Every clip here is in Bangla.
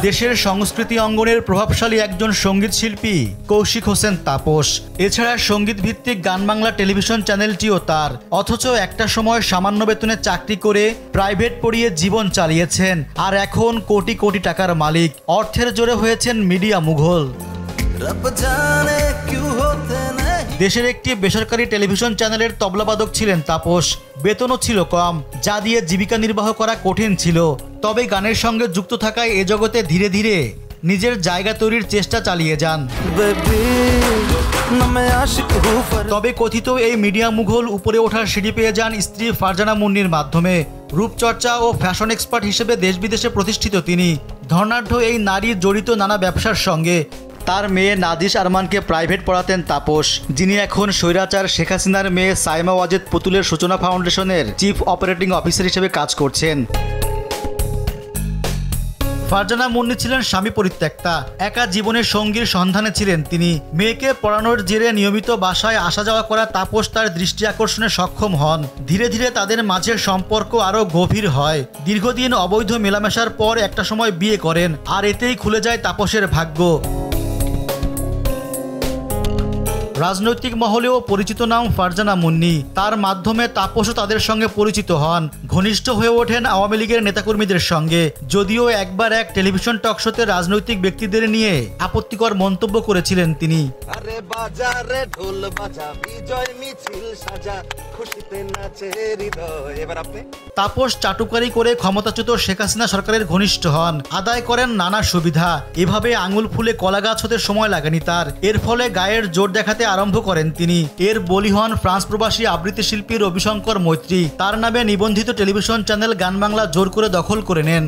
দেশের সংস্কৃতি অঙ্গনের প্রভাবশালী একজন সঙ্গীত শিল্পী কৌশিক হোসেন তাপস। এছাড়া সঙ্গীত ভিত্তিক গান বাংলা টেলিভিশন চ্যানেলটিও তার। অথচ একটা সময় সামান্য বেতনে চাকরি করে প্রাইভেট পড়িয়ে জীবন চালিয়েছেন, আর এখন কোটি কোটি টাকার মালিক। অর্থের জোরে হয়েছেন মিডিয়া মুঘল। দেশের একটি বেসরকারি টেলিভিশন চ্যানেলের তবলাবাদক ছিলেন তাপস। বেতনও ছিল কম, যা দিয়ে জীবিকা নির্বাহ করা কঠিন ছিল। তবে গানের সঙ্গে যুক্ত থাকায় এ জগতে ধীরে ধীরে নিজের জায়গা তৈরির চেষ্টা চালিয়ে যান। তবে কথিত এই মিডিয়া মুঘল উপরে ওঠার সিঁড়ি পেয়ে যান স্ত্রী ফারজানা মুন্নির মাধ্যমে। রূপচর্চা ও ফ্যাশন এক্সপার্ট হিসেবে দেশ বিদেশে প্রতিষ্ঠিত তিনি। ধর্নাঢ্য এই নারী জড়িত নানা ব্যবসার সঙ্গে। তার মেয়ে নাদিশ আরমানকে প্রাইভেট পড়াতেন তাপস, যিনি এখন স্বৈরাচার শেখ হাসিনার মেয়ে সাইমা ওয়াজেদ পুতুলের সূচনা ফাউন্ডেশনের চিফ অপারেটিং অফিসার হিসেবে কাজ করছেন। ফারজানা মুন্নি ছিলেন স্বামী পরিত্যক্তা, একা জীবনের সঙ্গীর সন্ধানে ছিলেন তিনি। মেয়েকে পড়ানোর জেরে নিয়মিত বাসায় আসা যাওয়া করা তাপস তার দৃষ্টি আকর্ষণে সক্ষম হন। ধীরে ধীরে তাদের মাঝের সম্পর্ক আরও গভীর হয়। দীর্ঘদিন অবৈধ মেলামেশার পর একটা সময় বিয়ে করেন, আর এতেই খুলে যায় তাপসের ভাগ্য। রাজনৈতিক মহলেও পরিচিত নাম ফারজানা মুন্নি। তার মাধ্যমে তাপসও তাদের সঙ্গে পরিচিত হন, ঘনিষ্ঠ হয়ে ওঠেন আওয়ামী লীগের নেতাকর্মীদের সঙ্গে। যদিও একবার এক টেলিভিশন টকশোতে রাজনৈতিক ব্যক্তিদের নিয়ে আপত্তিকর মন্তব্য করেছিলেন তিনি। তাপস চাটুকারি করে ক্ষমতাচ্যুত শেখ হাসিনা সরকারের ঘনিষ্ঠ হন, আদায় করেন নানা সুবিধা। এভাবে আঙুল ফুলে কলা গাছ হতে সময় লাগেনি তার। এর ফলে গায়ের জোর দেখাতে আরম্ভ করেন তিনি। এর বলি হন ফ্রান্স প্রবাসী আবৃত্তি শিল্পী রবিশঙ্কর মৈত্রী। তার নামে নিবন্ধিত টেলিভিশন চ্যানেল গান বাংলা জোর করে দখল করে নেন।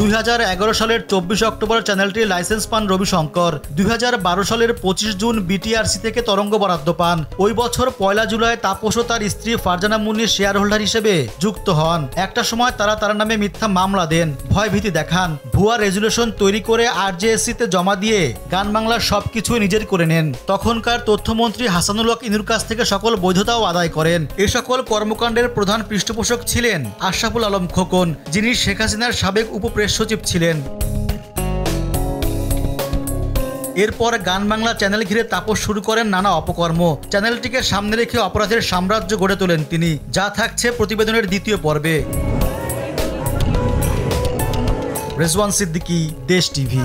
2011 সালের 24 অক্টোবর চ্যানেলটির লাইসেন্স পান রবিশঙ্কর। 2012 সালের 25 জুন বিটিআরসি থেকে তরঙ্গ বরাদ্দ পান। ওই বছর 1 জুলাই তাপস ও তার স্ত্রী ফারজানা মুন্নির শেয়ার হোল্ডার হিসেবে যুক্ত হন। একটা সময় তার নামে মিথ্যা মামলা দেন, ভয়ভীতি দেখান, ভুয়া রেজুলেশন তৈরি করে আরজেএসসিতে জমা দিয়ে গান বাংলার সবকিছুই নিজের করে নেন। তখনকার তথ্যমন্ত্রী হাসানুল হক ইনুর কাছ থেকে সকল বৈধতাও আদায় করেন। এ সকল কর্মকাণ্ডের প্রধান পৃষ্ঠপোষক ছিলেন আশরাফুল আলম খোকন, যিনি শেখ হাসিনার সাবেক উপপ্রেস সচিব ছিলেন। এরপর গান বাংলা চ্যানেল ঘিরে তাপস শুরু করেন নানা অপকর্ম। চ্যানেলটিকে সামনে রেখে অপরাধের সাম্রাজ্য গড়ে তোলেন তিনি, যা থাকছে প্রতিবেদনের দ্বিতীয় পর্বে। রেজওয়ান সিদ্দিকী, দেশ টিভি।